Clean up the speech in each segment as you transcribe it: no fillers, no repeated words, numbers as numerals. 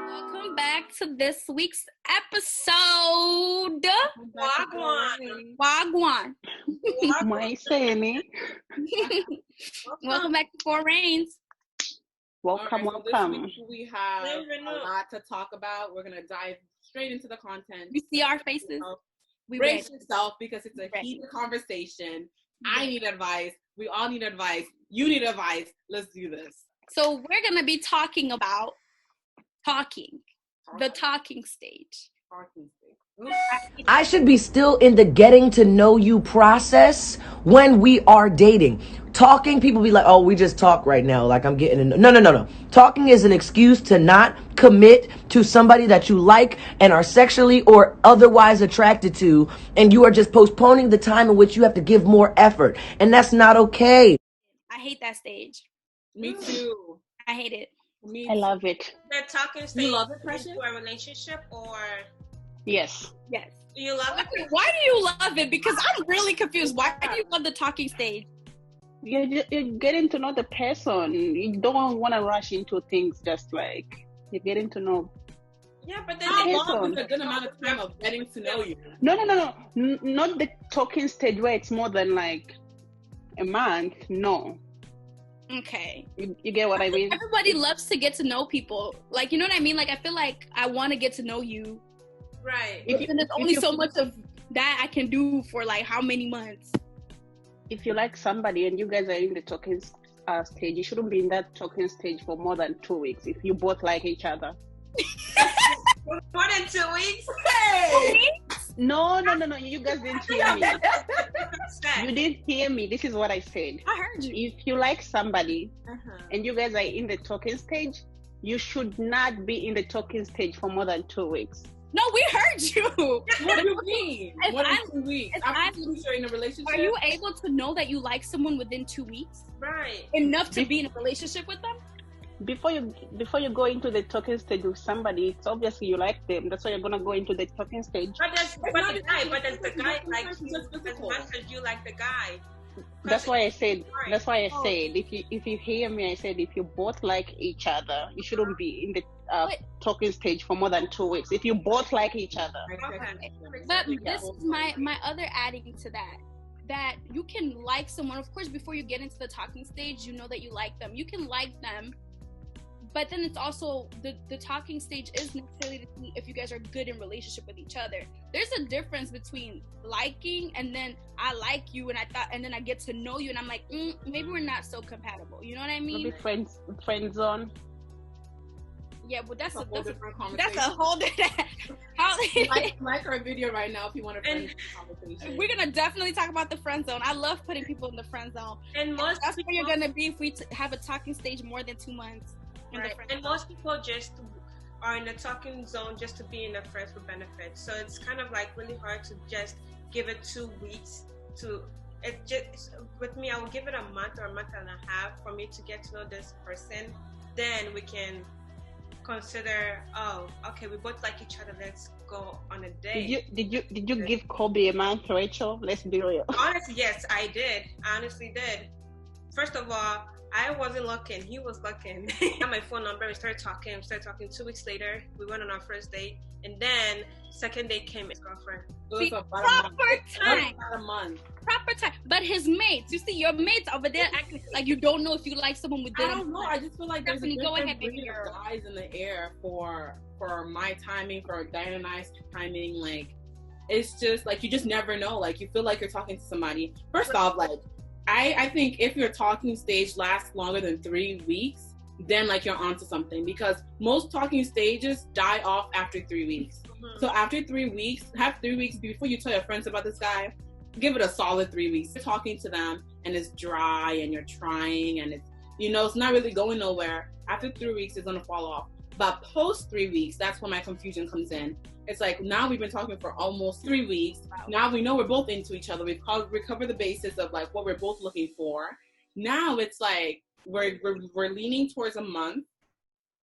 Welcome back to this week's episode. Wagwan. Wagwan. Maiseni. Welcome back to Four Rains. Welcome, All right, so welcome. This week we have a lot to talk about. We're going to dive straight into the content. You see our faces? Brace yourself because it's a heated conversation. I need advice. We all need advice. You need advice. Let's do this. So we're going to be talking about the talking stage. I should be still in the getting to know you process when we are dating. Talking, people be like, oh, we just talk right now. Like I'm getting no. Talking is an excuse to not commit to somebody that you like and are sexually or otherwise attracted to. And you are just postponing the time in which you have to give more effort. And that's not okay. I hate that stage. Me too. I hate it. I love it. The talking stage You love it, Precious? into a relationship, or Yes. Yes. do you love it? Why do you love it? Because I'm really confused. Why do you love the talking stage? You're getting to know the person. You don't want to rush into things just like you're getting to know. Yeah, but then How Yes, long is on. a good amount of time of getting to know you? No. Not the talking stage where it's more than like a month. No. Okay. You get what I mean? Everybody loves to get to know people. Like, you know what I mean? Like, I feel like I want to get to know you. right. But then there's only so much of that I can do for like how many months? If you like somebody and you guys are in the talking stage, you shouldn't be in that talking stage for more than 2 weeks if you both like each other. More than 2 weeks. Hey! No. You guys didn't hear me. You didn't hear me. This is what I said. I heard you. If you like somebody Uh-huh. and you guys are in the talking stage, you should not be in the talking stage for more than 2 weeks. No, we heard you. What do you mean? If What I'm- is 2 weeks? if After I'm- 2 weeks you're in a relationship? Are you able to know that you like someone within 2 weeks? Right. Enough to be in a relationship with them? Before you go into the talking stage with somebody, it's obviously you like them. That's why you're gonna go into the talking stage. But does the guy like It's you just as physical. much as you like the guy? That's why I said. Right. That's why I said. If you hear me, I said if you both like each other, you shouldn't be in the Wait. talking stage for more than 2 weeks. If you both like each other, Okay. But this is my other adding to that you can like someone. Of course, before you get into the talking stage, you know that you like them. You can like them, but then it's also the talking stage is necessarily to see if you guys are good in relationship with each other. There's a difference between liking and then I like you and then I get to know you and I'm like, maybe we're not so compatible. You know what I mean? maybe friend zone. Yeah, but that's a whole different that's a conversation. whole different. like our video right now if you want to finish the conversation. We're gonna definitely talk about the friend zone. I love putting people in the friend zone. And most That's where people, you're gonna be if we have a talking stage more than 2 months. In the right. friend And zone. most people just are in the talking zone just to be in the friends with benefits. So it's kind of like really hard to just give it 2 weeks to it. Just with me, I will give it a month or a month and a half for me to get to know this person. Then we can consider, oh, okay, we both like each other. Let's go on a date. Did you give Kobe a month, Rachel? Let's be real. Honestly, yes, I did. I honestly did. First of all, I wasn't looking. He was looking. I got my phone number. We started talking. 2 weeks later, we went on our first date. And then second date came his girlfriend. So See, it's about proper time. a month. Proper time. But his mates, you see your mates over there acting like you don't know if you like someone I within. don't know. I just feel like there's a Stephanie, go different ahead, baby breed girl. of guys in the air for my timing, for Diana and I's timing. Like, it's just like you just never know. Like, you feel like you're talking to somebody. First off, like I think if your talking stage lasts longer than 3 weeks, then like you're onto something because most talking stages die off after 3 weeks. Mm-hmm. So after 3 weeks, have 3 weeks before you tell your friends about this guy. Give it a solid 3 weeks. You're talking to them and it's dry and you're trying and it's it's not really going nowhere. After 3 weeks, it's gonna fall off. But post 3 weeks, that's when my confusion comes in. It's like now we've been talking for almost 3 weeks. Now we know we're both into each other. We've recovered the basis of like what we're both looking for. Now it's like we're leaning towards a month.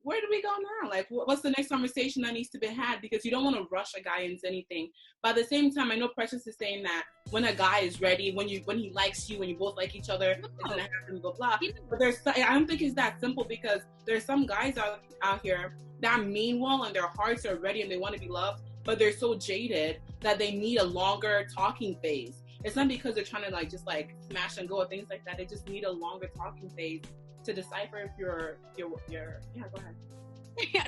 where do we go now? Like, what's the next conversation that needs to be had? Because you don't want to rush a guy into anything. But at the same time, I know Precious is saying that when a guy is ready, when he likes you, when you both like each other, it's gonna happen, blah blah. But I don't think it's that simple, because there's some guys out here that mean well and their hearts are ready and they want to be loved, but they're so jaded that they need a longer talking phase. It's not because they're trying to like just like smash and go or things like that. They just need a longer talking phase to decipher if you're yeah, go ahead.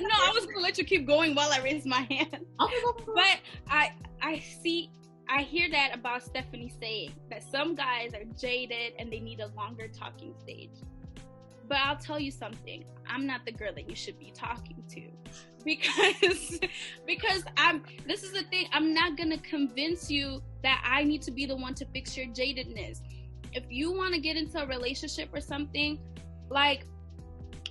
No, I was gonna let you keep going while I raise my hand. Okay, go. But I hear that about Stephanie saying that some guys are jaded and they need a longer talking stage. But I'll tell you something, I'm not the girl that you should be talking to, because this is the thing, I'm not gonna convince you that I need to be the one to fix your jadedness. If you want to get into a relationship or something, like,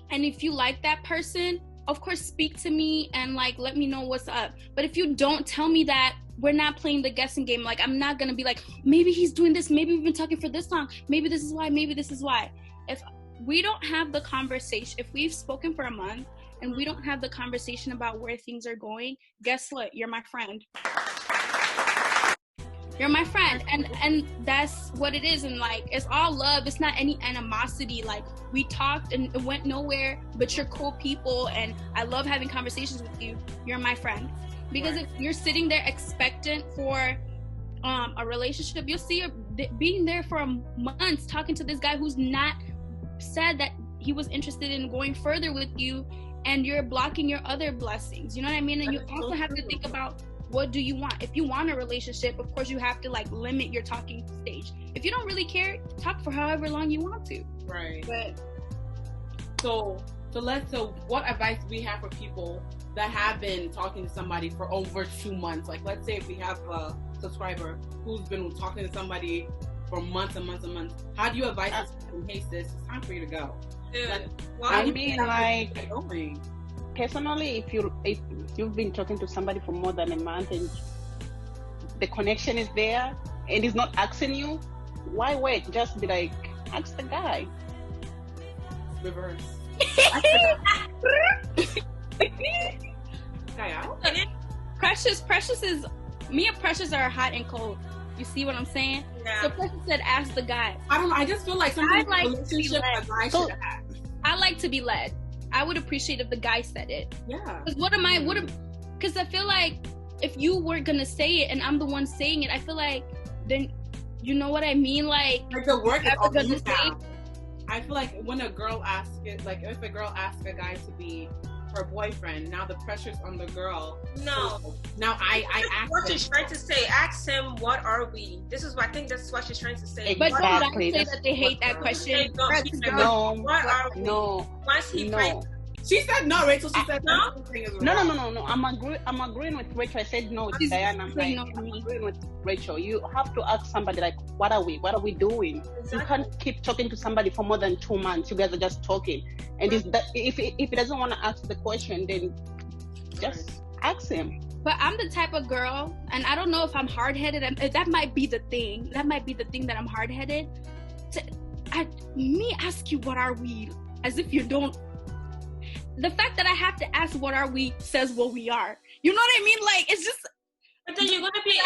and if you like that person, of course speak to me and like let me know what's up. But if you don't tell me that, we're not playing the guessing game. Like, I'm not gonna be like, maybe he's doing this, maybe we've been talking for this long, maybe this is why, maybe this is why. If we don't have the conversation, if we've spoken for a month and we don't have the conversation about where things are going, guess what? You're my friend. You're my friend. And that's what it is. And like, it's all love. It's not any animosity. Like, we talked and it went nowhere, but you're cool people and I love having conversations with you. You're my friend. Because if you're sitting there expectant for a relationship, you'll see her being there for months talking to this guy who's not said that he was interested in going further with you, and you're blocking your other blessings. You know what I mean? And you also have to think about, what do you want? If you want a relationship, of course you have to like limit your talking stage. If you don't really care, talk for however long you want to. Right. But so what advice do we have for people that have been talking to somebody for over 2 months? Like, let's say if we have a subscriber who's been talking to somebody for months and months and months, how do you advise this person, hey sis, it's time for you to go? Like, I mean, like, personally, if you've been talking to somebody for more than a month and the connection is there and he's not asking you, why wait? Just be like, ask the guy. Reverse. Precious is, me and Precious are hot and cold. You see what I'm saying? Yeah. So Precious said, ask the guy. I don't know. I just feel like sometimes relationship a guy should have. I like to be led. I would appreciate if the guy said it. Yeah. Because because I feel like if you weren't gonna say it and I'm the one saying it, I feel like then, you know what I mean? Like the work is all you say. now. I feel like when a girl asks it, like if a girl asks a guy to be her boyfriend, now the pressure's on the girl. No. So now I ask what she's trying to say. Ask him, what are we? This is what I think that's what she's trying to say. But Exactly. don't say that they hate that question. No. What are we? No. Once he No. She said no, Rachel. She said no. No. I'm agreeing with Rachel. I said no, Diana. I'm agreeing with Rachel. You have to ask somebody like, what are we? What are we doing? Exactly. You can't keep talking to somebody for more than 2 months. You guys are just talking. And if he doesn't want to ask the question, then just ask him. But I'm the type of girl, and I don't know if I'm hard-headed. And that might be the thing. That might be the thing that I'm hard-headed. Me ask you, what are we? As if you don't. The fact that I have to ask what are we says what we are. You know what I mean? Like, it's just. But then you're gonna be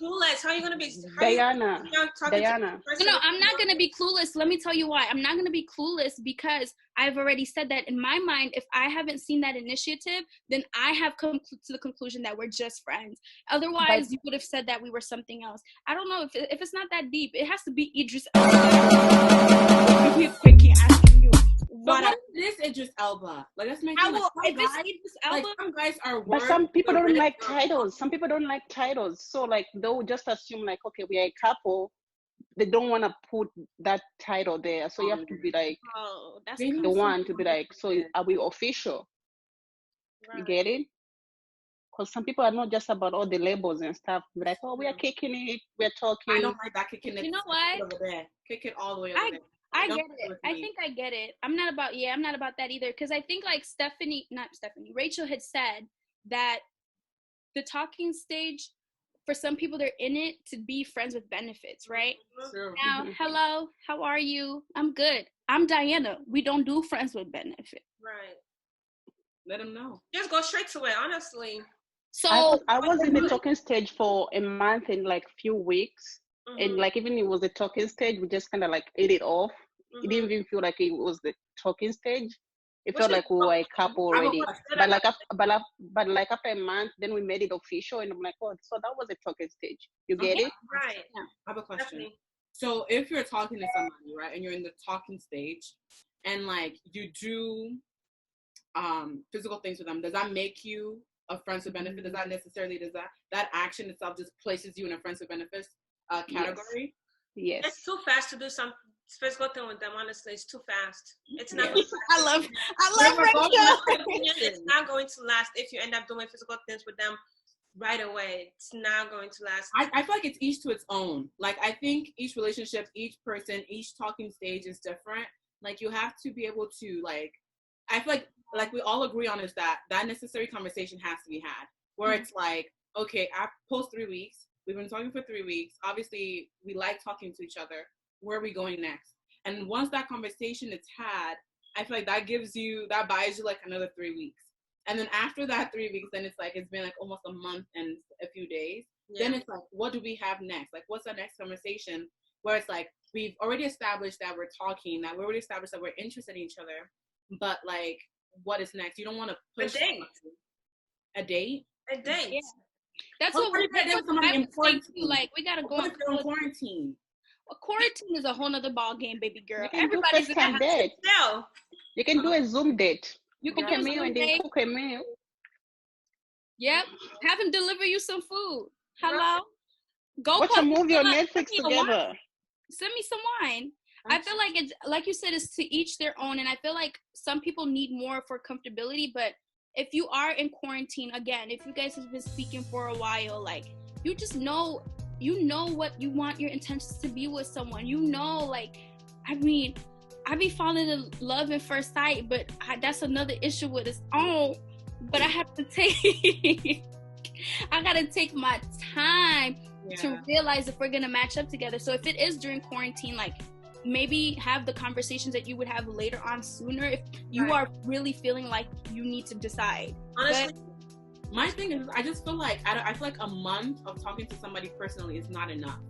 clueless. How are you gonna be? Diana. No, I'm not gonna be clueless. Let me tell you why. I'm not gonna be clueless because I've already said that in my mind. If I haven't seen that initiative, then I have come to the conclusion that we're just friends. Otherwise, you would have said that we were something else. I don't know if it's not that deep. It has to be Idris Elba. We're quickly asking you. What is Idris Elba? Like, let's make Idris Elba. Like, some guys are. But some people don't like titles. Some people don't like titles. So like they'll just assume like, okay, we are a couple. They don't want to put that title there. So you have to be like, that's the one to be like, so are we official? Right. You get it? Because some people are not just about all the labels and stuff. We're like, oh, we are kicking it. We're talking. I don't like that kicking it. You know what? Over there. Kick it all the way over there. I get it. I think I get it. I'm not about that either. Because I think like Rachel had said that the talking stage, for some people, they're in it to be friends with benefits, right? Sure. Now, hello, how are you? I'm good. I'm Diana. We don't do friends with benefits. Right. Let them know. Just go straight to it, honestly. So I was in the talking stage for a month and like few weeks. And like even it was the talking stage, we just kind of like ate it off. It didn't even feel like it was the talking stage. It felt like we were a couple already. But like after a month, then we made it official, and I'm like, oh, so that was a talking stage. You get it? Right. Yeah. I have a question. Definitely. So if you're talking to somebody, right, and you're in the talking stage, and like you do physical things with them, does that make you a friends with benefit? Does that action itself just places you in a friends with benefits category? Yes. It's too fast to do some physical thing with them. Honestly, it's too fast. It's not. I love Rachel. It's not going to last if you end up doing physical things with them right away. It's not going to last. I feel like it's each to its own. Like I think each relationship, each person, each talking stage is different. Like you have to be able to like. I feel like we all agree on is that necessary conversation has to be had. Where it's like, okay, post 3 weeks. We've been talking for 3 weeks. Obviously, we like talking to each other. Where are we going next? And once that conversation is had, I feel like that buys you like another 3 weeks. And then after that 3 weeks, then it's like, it's been like almost a month and a few days. Yeah. Then it's like, what do we have next? Like, what's our next conversation? Where it's like, we've already established that we're talking, that we already established that we're interested in each other. But like, what is next? You don't want to push a date. Yeah. That's what we're doing. Like, we gotta go in quarantine. Well, quarantine is a whole nother ball game, baby girl. Everybody's gonna date. No. You can do a Zoom date. You can cook a meal and then cook a meal. Yep. Have him deliver you some food. Hello. Go watch a movie on Netflix together. Send me some wine. I feel like it's like you said, it's to each their own, and I feel like some people need more for comfortability. But if you are in quarantine, again, if you guys have been speaking for a while, like you just know, what you want your intentions to be with someone. You know, like, I mean, I be falling in love at first sight, but that's another issue with its own. But I have to I gotta take my time to realize if we're gonna match up together. So if it is during quarantine, like, maybe have the conversations that you would have later on sooner if you are really feeling like you need to decide. Honestly, my thing is, I just feel like I feel like a month of talking to somebody personally is not enough.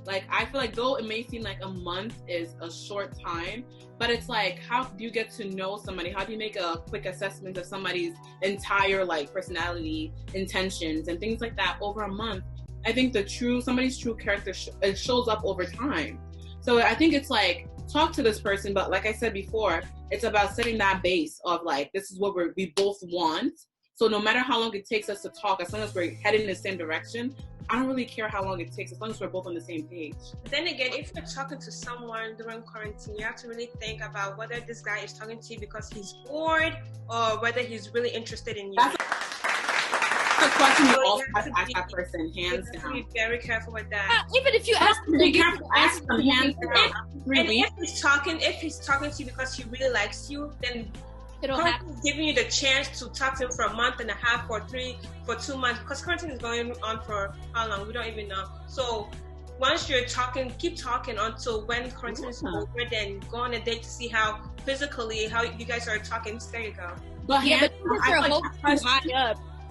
Like, I feel like though it may seem like a month is a short time, but it's like, how do you get to know somebody? How do you make a quick assessment of somebody's entire like personality, intentions, and things like that over a month? I think somebody's true character it shows up over time. So I think it's like, talk to this person, but like I said before, it's about setting that base of like, this is what we both want. So no matter how long it takes us to talk, as long as we're heading in the same direction, I don't really care how long it takes, as long as we're both on the same page. But then again, if you're talking to someone during quarantine, you have to really think about whether this guy is talking to you because he's bored or whether he's really interested in you. That's a question you also have to ask that person, hands down. Be very careful with that. Even if you ask them, be careful, ask them hands down. If he's talking to you because he really likes you, then giving you the chance to talk to him for a month and a half, for 2 months, because quarantine is going on for how long? We don't even know. So once you're talking, keep talking until when quarantine is over, then go on a date to see how you guys are talking. There you go. But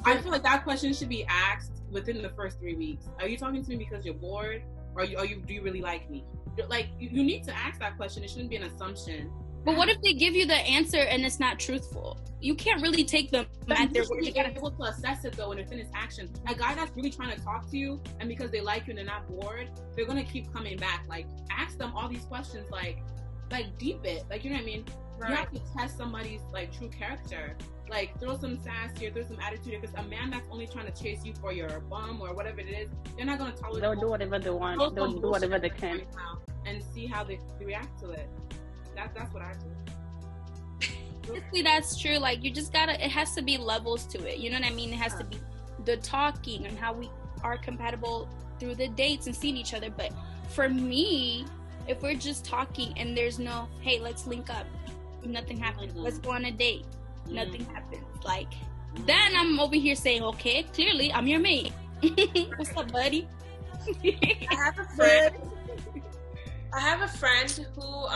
I feel like that question should be asked within the first 3 weeks. Are you talking to me because you're bored, or do you really like me? Like, you need to ask that question. It shouldn't be an assumption. But what if they give you the answer and it's not truthful? You can't really take them at their word. You gotta be able to assess it though, and it's in its action. A guy that's really trying to talk to you, and because they like you and they're not bored, they're gonna keep coming back. Like, ask them all these questions, like deep it. Like, you know what I mean? Right. You have to test somebody's like true character. Like, throw some sass here, throw some attitude here, because a man that's only trying to chase you for your bum or whatever it is, they're not gonna tolerate. They'll do whatever they want. They'll do whatever they can, and see how they react to it. That's what I do. Honestly, that's true. Like, you just gotta, it has to be levels to it. You know what I mean? It has to be the talking and how we are compatible through the dates and seeing each other. But for me, if we're just talking and there's no, hey, let's link up, nothing happens. Let's go on a date. Nothing happens. Like, then I'm over here saying, okay, clearly I'm your mate. What's up, buddy? I have a friend who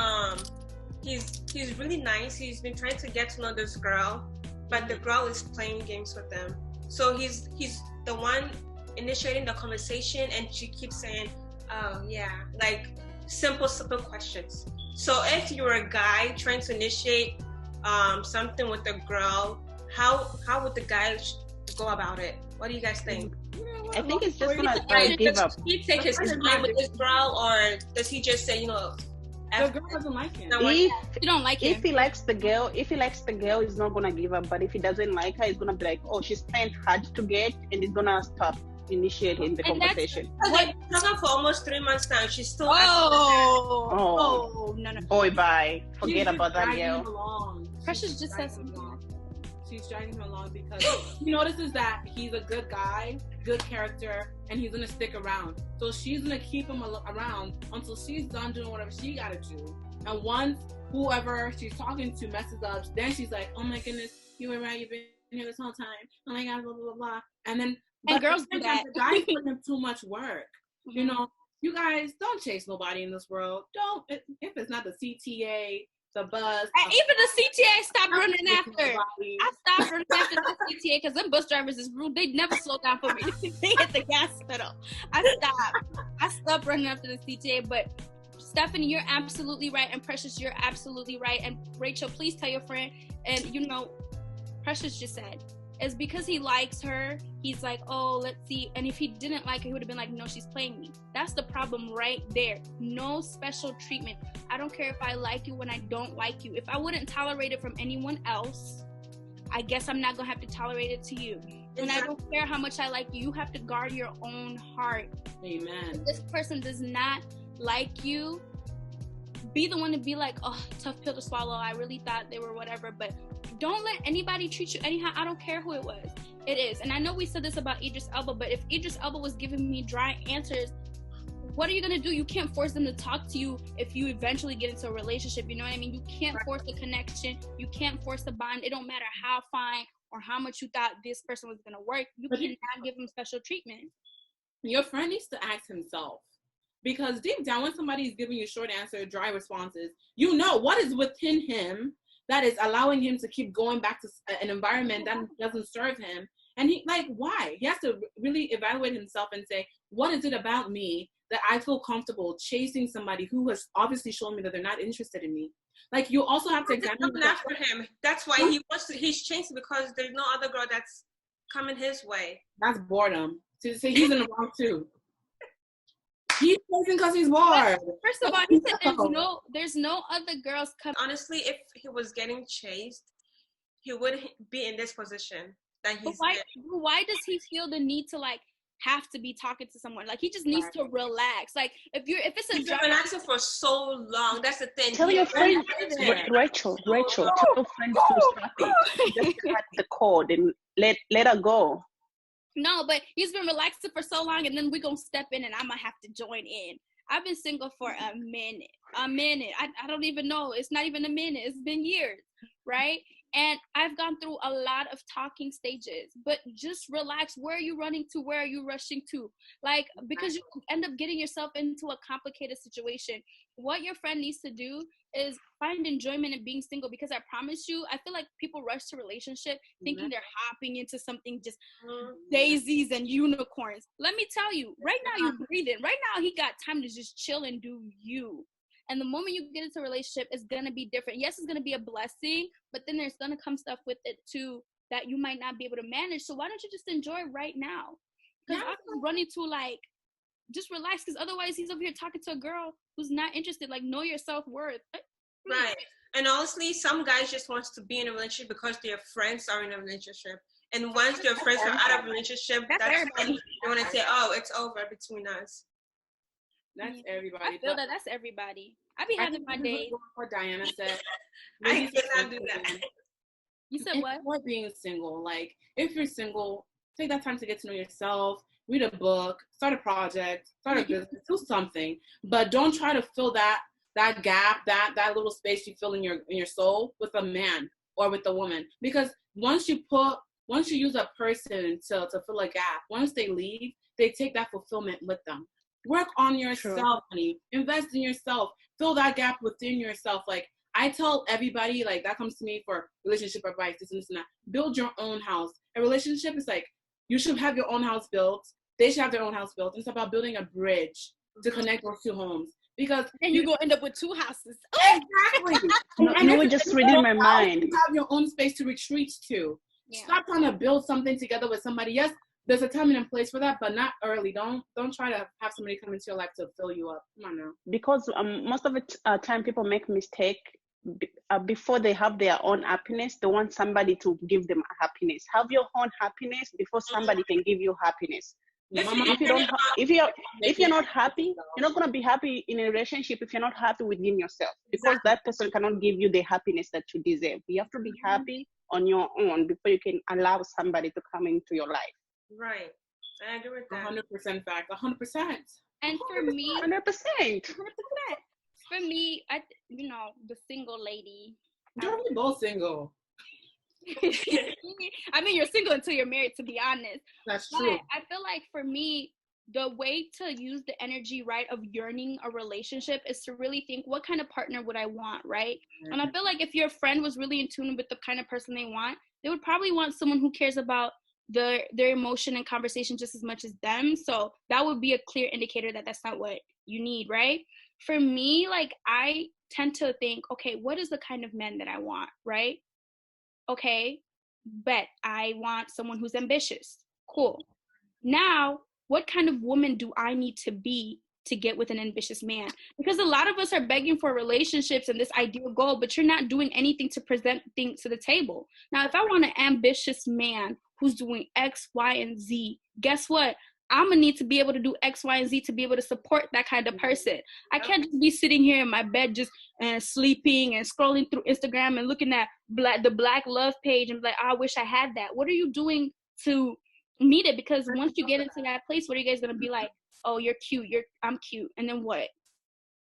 he's really nice. He's been trying to get to know this girl, but the girl is playing games with them. So he's the one initiating the conversation, and she keeps saying, "Oh yeah," like simple questions. So if you're a guy trying to initiate something with a girl, how would the guy go about it? What do you guys think? I think it's just gonna give up. Does he take his time with this girl, or does he just say, the girl doesn't like him? You don't like him. If he likes the girl, he's not gonna give up. But if he doesn't like her, he's gonna be like, "Oh, she's playing hard to get," and he's gonna stop initiating the conversation. Like, talking for almost 3 months now, she's still. No. Boy, bye. Forget about that girl. Precious just says something. She's dragging him along because he notices that he's a good guy, good character, and he's gonna stick around. So she's gonna keep him around until she's done doing whatever she gotta do. And once whoever she's talking to messes up, then she's like, "Oh my goodness, you were right. You've been here this whole time. Oh my God, blah blah blah." And then girls do that. The guys put in too much work. Mm-hmm. You guys don't chase nobody in this world. Don't if it's not the CTA. The bus. Even the CTA stopped running after. I stopped running after the CTA because them bus drivers is rude. They never slow down for me. They hit the gas pedal. I stopped running after the CTA. But Stephanie, you're absolutely right. And Precious, you're absolutely right. And Rachel, please tell your friend. And Precious just said, it's because he likes her. He's like, oh, let's see. And if he didn't like her, he would have been like, no, she's playing me. That's the problem right there. No special treatment. I don't care if I like you when I don't like you. If I wouldn't tolerate it from anyone else, I guess I'm not going to have to tolerate it to you. And I don't care how much I like you. You have to guard your own heart. Amen. If this person does not like you, be the one to be like, oh, tough pill to swallow. I really thought they were whatever. But don't let anybody treat you anyhow. I don't care who it was. It is. And I know we said this about Idris Elba, but if Idris Elba was giving me dry answers, what are you going to do? You can't force them to talk to you if you eventually get into a relationship. You know what I mean? You can't force the connection. You can't force the bond. It don't matter how fine or how much you thought this person was going to work. You cannot give them special treatment. Your friend needs to ask himself. Because deep down, when somebody is giving you short answer, dry responses, what is within him that is allowing him to keep going back to an environment that doesn't serve him. And why? He has to really evaluate himself and say, what is it about me that I feel comfortable chasing somebody who has obviously shown me that they're not interested in me? Like, you also have to examine after him. That's why he's chasing, because there's no other girl that's coming his way. That's boredom. So he's in the wrong too. He's chasing because he's bored. First of all, he said there's no other girls coming. Honestly, if he was getting chased, he wouldn't be in this position that he's in. Why does he feel the need to have to be talking to someone? Like, he just needs to relax. Like, if it's a job, relaxing for so long, that's the thing. Tell your friends, Rachel, tell your friends to stop it. Just cut the cord and let her go. No, but he's been relaxing for so long, and then we're going to step in, and I'm going to have to join in. I've been single for a minute. I don't even know. It's not even a minute. It's been years, right? And I've gone through a lot of talking stages, but just relax. Where are you running to? Where are you rushing to? Because you end up getting yourself into a complicated situation. What your friend needs to do is find enjoyment in being single, because I promise you, I feel like people rush to relationship thinking they're hopping into something just daisies and unicorns. Let me tell you, right now you're breathing. Right now he got time to just chill and do you. And the moment you get into a relationship, it's going to be different. Yes, it's going to be a blessing, but then there's going to come stuff with it too that you might not be able to manage. So why don't you just enjoy right now? Because I'm running to just relax, because otherwise he's over here talking to a girl who's not interested. Know your self-worth. Right. And honestly, some guys just want to be in a relationship because their friends are in a relationship. And once their friends are out of a relationship, that's when they want to say, oh, it's over between us. That's everybody. I feel that's everybody. I be having my days. What Diana said. I cannot do that. You said what? For being single, if you're single, take that time to get to know yourself. Read a book, start a project, start a business, do something. But don't try to fill that gap, that little space you feel in your soul with a man or with a woman. Because once you use a person to fill a gap, once they leave, they take that fulfillment with them. Work on yourself, honey. Invest in yourself. Fill that gap within yourself. I tell everybody, like, that comes to me for relationship advice, this and this and that. Build your own house. A relationship is like, you should have your own house built. They should have their own house built. It's about building a bridge to connect those two homes. Because then you're going to end up with 2 houses. Exactly. You were just reading my mind. You have your own space to retreat to. Yeah. Stop trying to build something together with somebody. Yes, there's a time and a place for that, but not early. Don't try to have somebody come into your life to fill you up. Come on now. Because most of the time people make mistake before they have their own happiness. They want somebody to give them happiness. Have your own happiness before somebody can give you happiness. If you're not happy, you're not gonna be happy in a relationship if you're not happy within yourself, because that person cannot give you the happiness that you deserve. You have to be happy on your own before you can allow somebody to come into your life. Right. I agree with that. 100% fact. 100%. And for me, 100%. 100%. For me, the single lady. You're both single. I mean, you're single until you're married, to be honest. That's true. But I feel like for me, the way to use the energy, right, of yearning a relationship is to really think, what kind of partner would I want, right? Mm-hmm. And I feel like if your friend was really in tune with the kind of person they want, they would probably want someone who cares about their emotion and conversation just as much as them. So that would be a clear indicator that that's not what you need, right? For me, like, I tend to think, okay, what is the kind of men that I want, right? Okay, bet I want someone who's ambitious. Cool. Now, what kind of woman do I need to be to get with an ambitious man? Because a lot of us are begging for relationships and this ideal goal, but you're not doing anything to present things to the table. Now, if I want an ambitious man who's doing X, Y, and Z, guess what? I'm going to need to be able to do X, Y, and Z to be able to support that kind of person. I can't just be sitting here in my bed just sleeping and scrolling through Instagram and looking at the Black Love page and be like, oh, I wish I had that. What are you doing to meet it? Because once you get into that place, what are you guys going to be like? Oh, you're cute. I'm cute. And then what?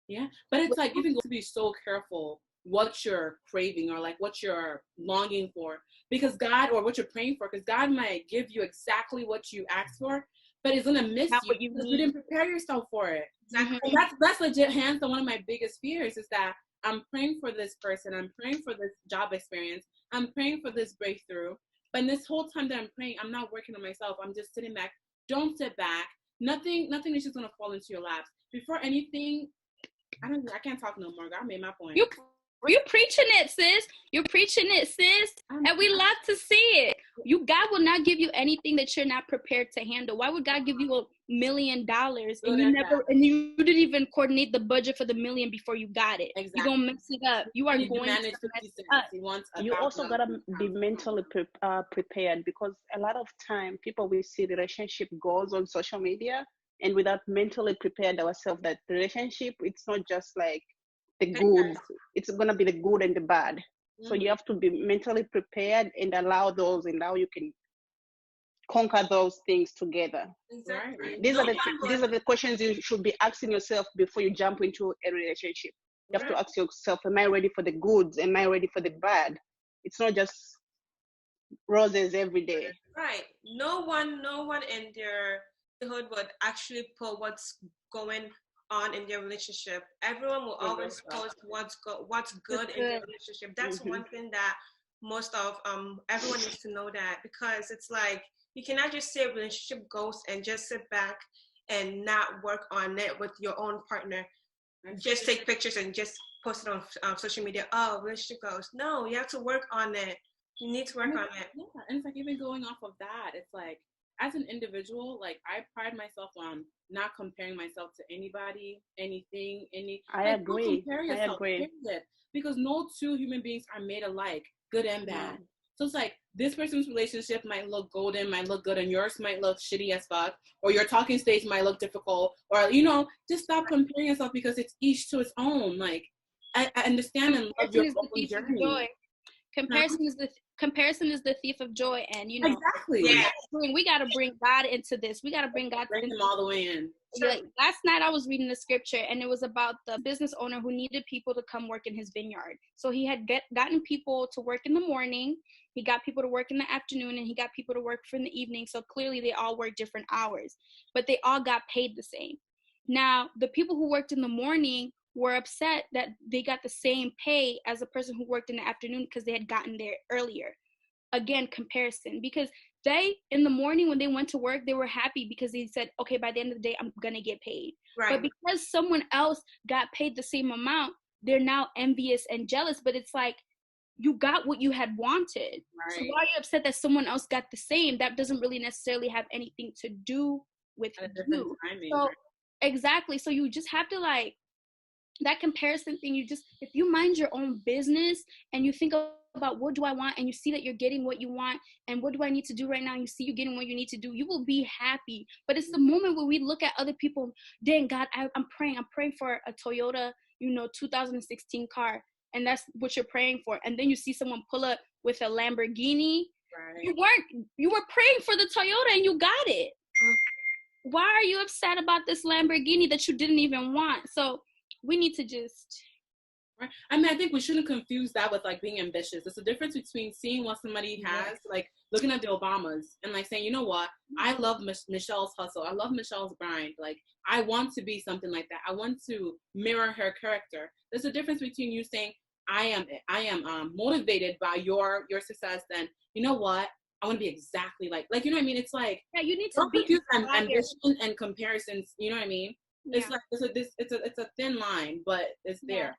Yeah. But it's like, even to be so careful what you're craving or like what you're longing for, because God, or what you're praying for, because God might give you exactly what you asked for, but it's gonna miss you because you didn't prepare yourself for it. Exactly. And that's legit, hands on one of my biggest fears is that I'm praying for this person, I'm praying for this job experience, I'm praying for this breakthrough, but in this whole time that I'm praying, I'm not working on myself. I'm just sitting back. Don't sit back. Nothing is just gonna fall into your laps. Before anything, I can't talk no more. God made my point. You preaching it, sis. You're preaching it, sis. And we love to see it. God will not give you anything that you're not prepared to handle. Why would God give you $1 million and you didn't even coordinate the budget for the $1 million before you got it? Exactly. You're gonna mess it up. You are going to mess it up. You also gotta be mentally prepared, because a lot of time people will see relationship goals on social media, and without mentally prepared ourselves that the relationship, it's not just like the good, it's going to be the good and the bad. Mm-hmm. So you have to be mentally prepared and allow you can conquer those things together. Exactly. These are the questions you should be asking yourself before you jump into a relationship. You have to ask yourself, am I ready for the goods? Am I ready for the bad? It's not just roses every day. Right. No one in their sisterhood would actually put what's going on in their relationship. Everyone will always post what's good in their relationship. That's one thing that most of everyone needs to know, that, because it's like you cannot just say relationship goals and just sit back and not work on it with your own partner. Just take pictures and just post it on social media. Oh, relationship goals. No, you have to work on it. You need to work on it. Yeah, and it's like, even going off of that, it's like, as an individual, like, I pride myself on not comparing myself to anybody, anything, I agree. Don't compare yourself, period. Because no two human beings are made alike, good and bad. So it's like, this person's relationship might look golden, might look good, and yours might look shitty as fuck, or your talking stage might look difficult, or, just stop comparing yourself, because it's each to its own. Like, I understand and love your own journey. Comparison is the thief of joy, and exactly. We got to bring God into this. We got to bring God him all the way in. Like, last night I was reading the scripture, and it was about the business owner who needed people to come work in his vineyard. So he had gotten people to work in the morning, he got people to work in the afternoon, and he got people to work for in the evening. So clearly they all worked different hours, but they all got paid the same. Now, the people who worked in the morning were upset that they got the same pay as a person who worked in the afternoon because they had gotten there earlier. Again, comparison, because they, in the morning when they went to work, they were happy because they said, okay, by the end of the day, I'm going to get paid. Right. But because someone else got paid the same amount, they're now envious and jealous. But it's like, you got what you had wanted. Right. So why are you upset that someone else got the same? That doesn't really necessarily have anything to do with you. Timing, so right? Exactly. So you just have to, like, that comparison thing, you just, if you mind your own business and you think about what do I want, and you see that you're getting what you want, and what do I need to do right now, and you see you getting what you need to do, you will be happy. But it's the moment where we look at other people, dang God, I'm praying for a Toyota, 2016 car, and that's what you're praying for, and then you see someone pull up with a Lamborghini. Right. You were praying for the Toyota and you got it. Why are you upset about this Lamborghini that you didn't even want? So we need to just... Right. I mean, I think we shouldn't confuse that with, like, being ambitious. There's a difference between seeing what somebody has, like looking at the Obamas and, like, saying, you know what, I love Michelle's hustle. I love Michelle's grind. Like, I want to be something like that. I want to mirror her character. There's a difference between you saying, I am motivated by your success, then, you know what, I want to be exactly like, you know what I mean? It's like, yeah, you need to be ambition and comparisons. You know what I mean? Yeah. It's like it's a thin line, but it's there.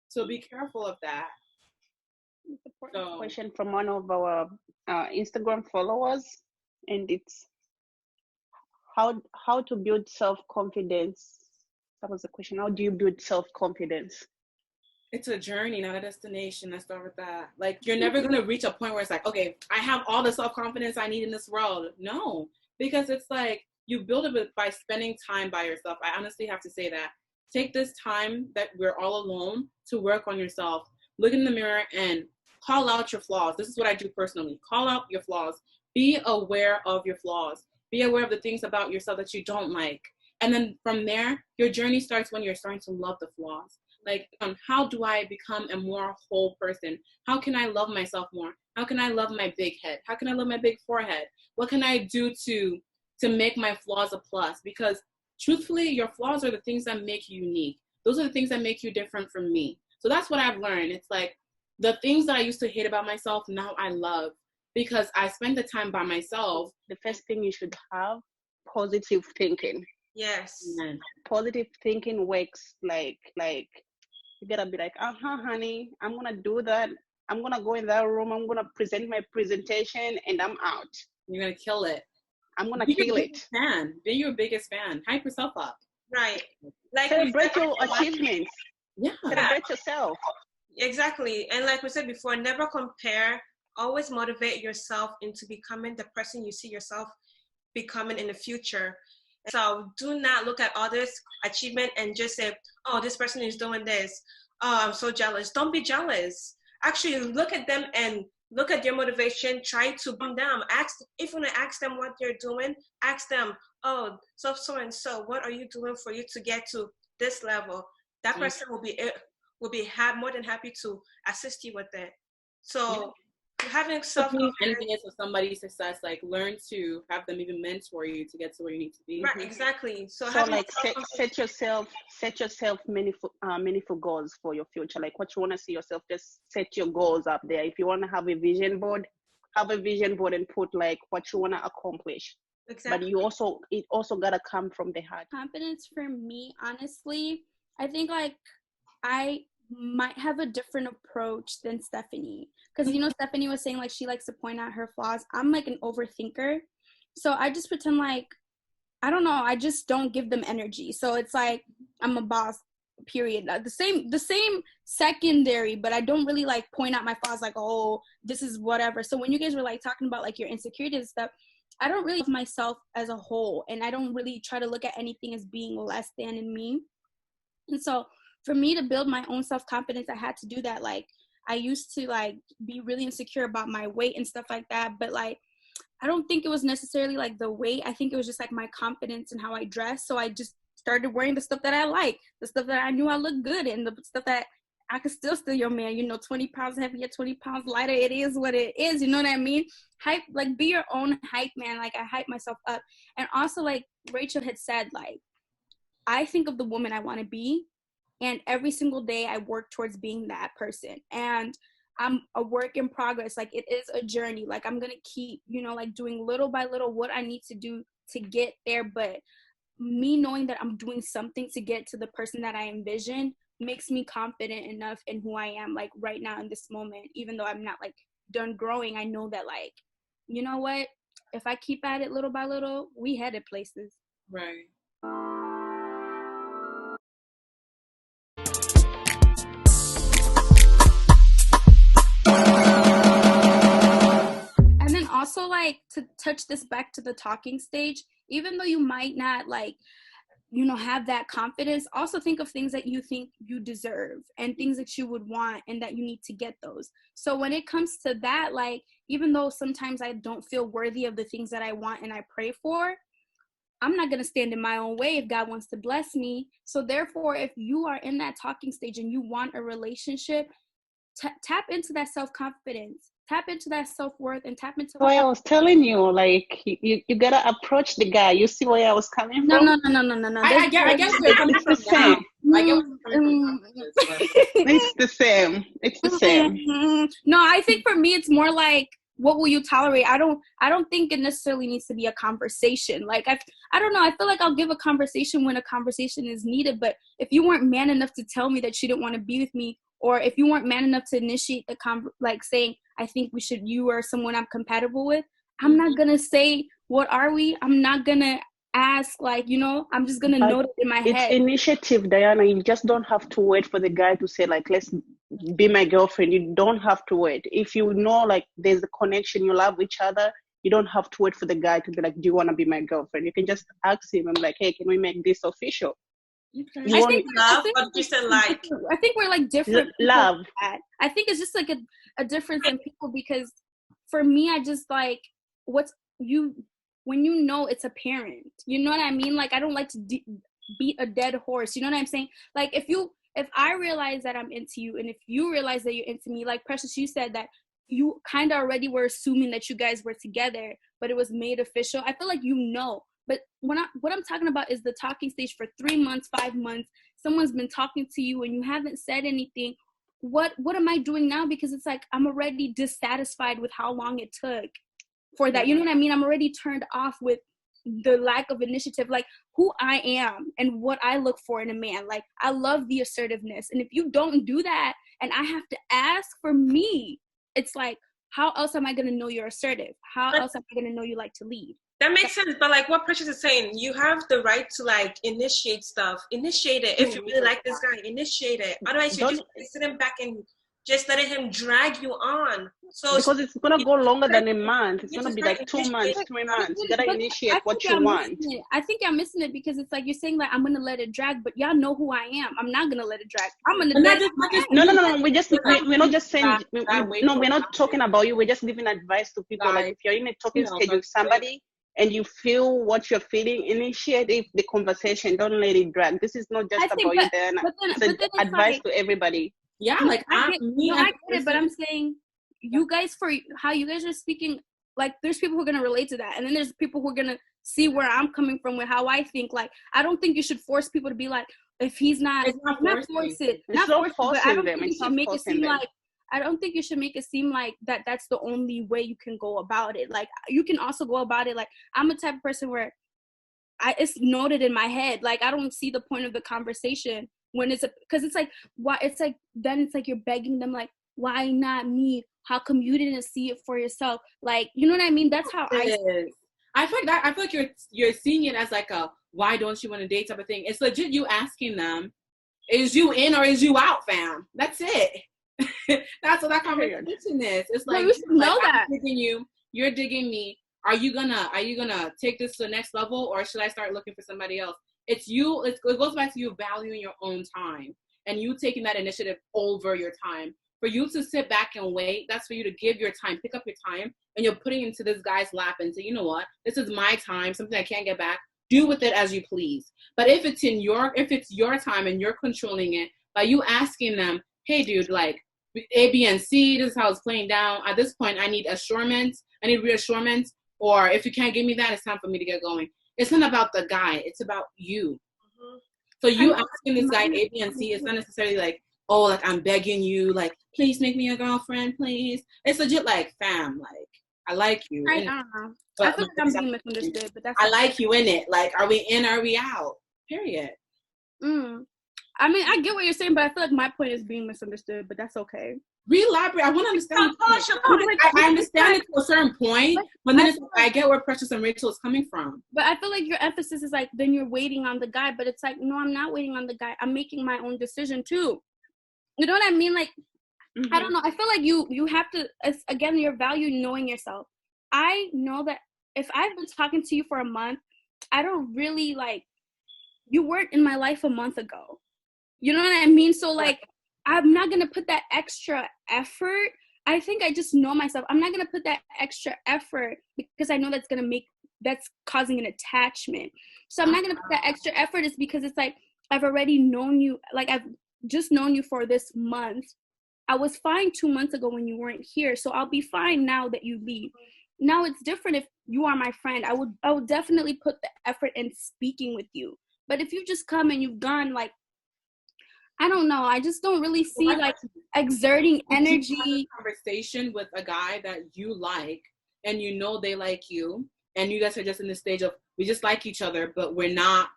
So be careful of that. So, question from one of our Instagram followers, and it's how to build self-confidence. That was the question. How do you build self-confidence? It's a journey, not a destination. Let's start with that. Like, you're never going to reach a point where it's like, okay, I have all the self-confidence I need in this world. No, because it's like, you build it by spending time by yourself. I honestly have to say that. Take this time that we're all alone to work on yourself. Look in the mirror and call out your flaws. This is what I do personally. Call out your flaws. Be aware of your flaws. Be aware of the things about yourself that you don't like. And then from there, your journey starts when you're starting to love the flaws. Like, how do I become a more whole person? How can I love myself more? How can I love my big head? How can I love my big forehead? What can I do to make my flaws a plus? Because truthfully, your flaws are the things that make you unique. Those are the things that make you different from me. So that's what I've learned. It's like, the things that I used to hate about myself, now I love, because I spend the time by myself. The first thing you should have, positive thinking. Yes. Amen. Positive thinking works like you gotta be like, honey, I'm gonna do that. I'm gonna go in that room. I'm gonna present my presentation, and I'm out. You're gonna kill it. I'm gonna kill it. Be your biggest fan. Hype yourself up. Right. Like, celebrate your achievements. Yeah. Celebrate yourself. Exactly. And like we said before, never compare. Always motivate yourself into becoming the person you see yourself becoming in the future. So do not look at others' achievement and just say, oh, this person is doing this. Oh, I'm so jealous. Don't be jealous. Actually, look at them and look at your motivation. Try to bring them. If you want to ask them what they're doing, ask them, oh, so and so, what are you doing for you to get to this level? That person will be more than happy to assist you with it. So having envious of somebody's success, like, learn to have them even mentor you to get to where you need to be. Right, exactly. So like set yourself meaningful goals for your future. Like, what you want to see yourself, just set your goals up there. If you want to have a vision board and put like what you want to accomplish. Exactly. But it also gotta come from the heart. Confidence for me, honestly, I think like I might have a different approach than Stephanie, because Stephanie was saying like she likes to point out her flaws. I'm like an overthinker, so I just pretend like, I don't know, I just don't give them energy. So it's like I'm a boss, period. The same secondary, but I don't really like point out my flaws like, oh, this is whatever. So when you guys were like talking about like your insecurities and stuff, I don't really love myself as a whole, and I don't really try to look at anything as being less than in me. And so for me to build my own self-confidence, I had to do that. Like, I used to like be really insecure about my weight and stuff like that, but like I don't think it was necessarily like the weight. I think it was just like my confidence and how I dress. So I just started wearing the stuff that I like, the stuff that I knew I looked good in, the stuff that I could still steal your man, 20 pounds heavier, 20 pounds lighter. It is what it is. You know what I mean? Hype, like, be your own hype man. Like, I hype myself up. And also, like Rachel had said, like, I think of the woman I want to be, And every single day I work towards being that person. And I'm a work in progress. Like, it is a journey. Like, I'm going to keep, you know, like, doing little by little what I need to do to get there. But me knowing that I'm doing something to get to the person that I envision makes me confident enough in who I am, like, right now in this moment. Even though I'm not, like, done growing, I know that, like, you know what? If I keep at it little by little, we headed places. Right. And then also, like, to touch this back to the talking stage, even though you might not, like, you know, have that confidence, also think of things that you think you deserve and things that you would want and that you need to get those. So when it comes to that, like, even though sometimes I don't feel worthy of the things that I want and I pray for, I'm not going to stand in my own way if God wants to bless me. So therefore, if you are in that talking stage and you want a relationship, tap into that self-confidence, tap into that self-worth, and tap into why I was telling you, like, you gotta approach the guy. You see where I was coming from? No. I get where you're coming from now. I get where you're coming from. It's the same. It's the same. No, I think for me, it's more like, what will you tolerate? I don't think it necessarily needs to be a conversation. Like, I don't know. I feel like I'll give a conversation when a conversation is needed. But if you weren't man enough to tell me that you didn't want to be with me, or if you weren't man enough to initiate the like saying, I think you are someone I'm compatible with, I'm not going to say, what are we? I'm not going to ask, like, you know, I'm just going to note it in my head. It's initiative, Diana. You just don't have to wait for the guy to say, like, let's be my girlfriend. You don't have to wait. If you know, like, there's a connection, you love each other, you don't have to wait for the guy to be like, do you want to be my girlfriend? You can just ask him and be like, hey, can we make this official? I think love, but just like, I think we're like different. Love. I think it's just like a difference in people, because for me, I just like when you know it's apparent. You know what I mean? Like, I don't like to beat a dead horse. You know what I'm saying? Like, if I realize that I'm into you, and if you realize that you're into me, like Precious, you said that you kind of already were assuming that you guys were together, but it was made official. I feel like, you know. But what I'm talking about is the talking stage for 3 months, 5 months. Someone's been talking to you and you haven't said anything. What am I doing now? Because it's like, I'm already dissatisfied with how long it took for that. You know what I mean? I'm already turned off with the lack of initiative, like who I am and what I look for in a man. Like, I love the assertiveness. And if you don't do that and I have to ask for me, it's like, how else am I going to know you're assertive? How else am I going to know you like to lead? That makes sense, but like what Precious is saying, you have the right to like initiate stuff. Initiate it. If you really like this guy, initiate it. Otherwise, you're just sitting back and just letting him drag you on. So because it's gonna go longer than a month. It's gonna be like 2 months, 3 months. You gotta initiate what you want. I think I'm missing it, because it's like you're saying like, I'm gonna let it drag, but y'all know who I am. I'm not gonna let it drag. I'm gonna let it. No. We're not just saying. We're not talking about you. We're just giving advice to people. Like, if you're in a talking stage with somebody and you feel what you're feeling, initiate the conversation. Don't let it drag. This is not just about you, Diana. It's advice to everybody. Yeah, like I get it, but I'm saying, you guys, for how you guys are speaking, like, there's people who are gonna relate to that, and then there's people who are gonna see where I'm coming from with how I think. Like, I don't think you should force people to be like, if he's not, not force it, but I don't think you should make it seem like. I don't think you should make it seem like that's the only way you can go about it. Like, you can also go about it like, I'm a type of person where it's noted in my head. Like, I don't see the point of the conversation when because it's like, why? It's like, then it's like you're begging them, like, why not me? How come you didn't see it for yourself? Like, you know what I mean? That's how I feel like you're seeing it as like a, why don't you want to date type of thing. It's legit you asking them, is you in or is you out, fam? That's it. That's what that conversation is. It's like, know that. I'm digging you, you're digging me. Are you gonna take this to the next level, or should I start looking for somebody else? It's you. It goes back to you valuing your own time and you taking that initiative over your time. For you to sit back and wait, that's for you to give your time, pick up your time, and you're putting it into this guy's lap and say, you know what, this is my time, something I can't get back. Do with it as you please. But if it's your time and you're controlling it by you asking them, hey, dude, like A, B, and C, this is how it's playing down. At this point, I need assurance. I need reassurance. Or if you can't give me that, it's time for me to get going. It's not about the guy. It's about you. So you asking this guy A, B, and C, it's not necessarily like, oh, like I'm begging you, like, please make me a girlfriend, please. It's legit like, fam, like, I like you. I don't know. But I feel like I'm being misunderstood, but that's I like you in it. Like, are we in, are we out? Period. I mean, I get what you're saying, but I feel like my point is being misunderstood, but that's okay. Re-elaborate. I want to understand. I understand it to a certain point, but then I get where Precious and Rachel is coming from. But I feel like your emphasis is like, then you're waiting on the guy, but it's like, no, I'm not waiting on the guy. I'm making my own decision too. You know what I mean? Like, I don't know. I feel like you have to, again, your value, knowing yourself. I know that if I've been talking to you for a month, I don't really like, you weren't in my life a month ago. You know what I mean? So like, I'm not going to put that extra effort. I think I just know myself. I'm not going to put that extra effort because I know that's causing an attachment. So I'm not going to put that extra effort is because it's like, I've already known you. Like I've just known you for this month. I was fine 2 months ago when you weren't here. So I'll be fine now that you leave. Now it's different if you are my friend. I would definitely put the effort in speaking with you. But if you just come and you've gone, like, I don't know. I just don't really see like exerting energy. Conversation with a guy that you like, and you know they like you, and you guys are just in the stage of we just like each other, but we're not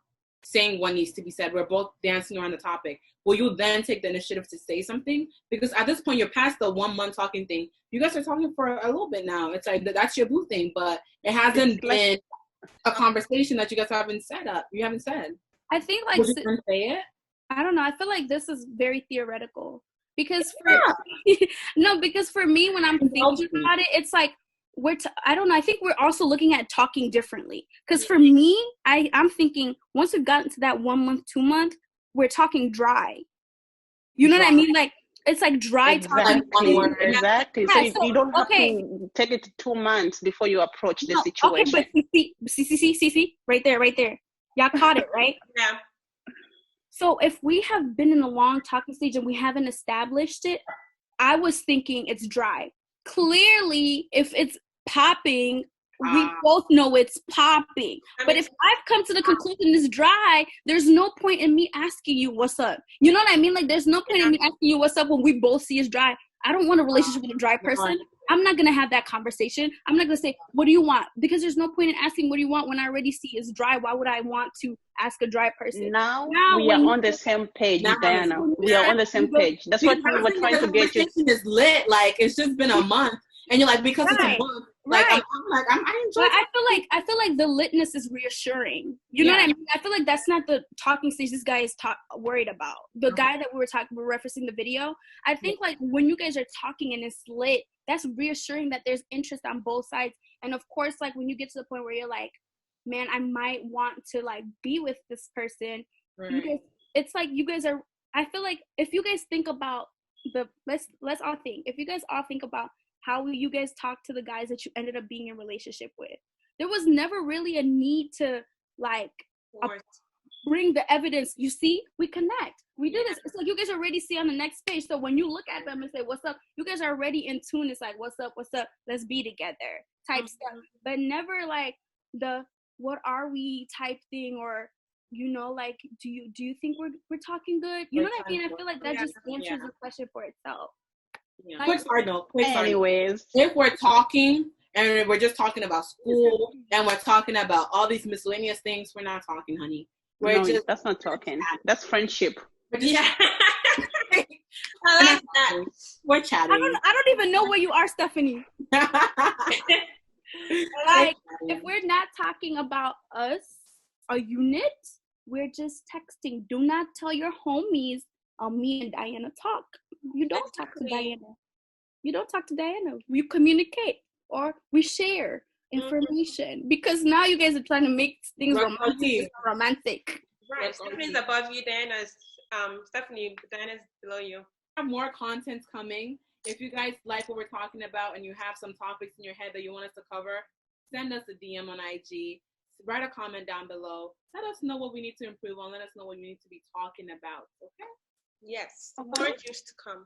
saying what needs to be said. We're both dancing around the topic. Will you then take the initiative to say something? Because at this point, you're past the 1 month talking thing. You guys are talking for a little bit now. It's like that's your boo thing, but it hasn't been a conversation that you guys haven't set up. You haven't said. I think like would you then say it? I don't know. I feel like this is very theoretical because because for me, when I'm thinking about it, it's like I don't know. I think we're also looking at talking differently. Because for me, I'm thinking once we've gotten to that 1 month, 2 month, we're talking dry. You know what I mean? Like it's like dry talking. Exactly. Yeah, so you don't have to take it 2 months before you approach the situation. Okay, but see, right there. Y'all caught it, right? Yeah. So if we have been in a long talking stage and we haven't established it, I was thinking it's dry. Clearly, if it's popping, we both know it's popping. But if I've come to the conclusion it's dry, there's no point in me asking you what's up. You know what I mean? Like there's no point in me asking you what's up when we both see it's dry. I don't want a relationship with a dry person. I'm not going to have that conversation. I'm not going to say, what do you want? Because there's no point in asking what do you want when I already see it's dry. Why would I want to ask a dry person? Now we are on the same page, Diana. We are on the same page. That's what we were trying to get you. The conversation is lit. Like, it's just been a month. And you're like, because it's a month. Like, I enjoy it. I feel like the litness is reassuring. You know what I mean? I feel like that's not the talking stage this guy is worried about. The guy that we're referencing the video. I think like when you guys are talking and it's lit, that's reassuring that there's interest on both sides. And of course, like when you get to the point where you're like, man, I might want to like be with this person. Right. You guys, it's like you guys are. I feel like if you guys think about let's all think. If you guys all think about how you guys talk to the guys that you ended up being in a relationship with, there was never really a need to like bring the evidence. You see, we connect. We do this. It's like you guys already see on the next page. So when you look at them and say, what's up? You guys are already in tune. It's like, what's up? Let's be together type stuff. But never like the what are we type thing, or you know, like do you think we're talking good? You know what I mean? I feel like that just answers the question for itself. Yeah. Quick side note. Anyways, if we're talking and we're just talking about school and we're talking about all these miscellaneous things, we're not talking, honey. That's not talking. That's friendship. Yeah. I like that. We're chatting. I don't even know where you are, Stephanie. Like, if we're not talking about us, a unit, we're just texting. Do not tell your homies, me and Diana talk. You don't talk to Diana. You don't talk to Diana. We communicate or we share information because now you guys are trying to make things romantic. Right. Stephanie's above you. Diana's below you. Have more content coming. If you guys like what we're talking about and you have some topics in your head that you want us to cover, send us a DM on IG. Write a comment down below. Let us know what we need to improve on. Let us know what we need to be talking about. Okay? Yes. More juice to come.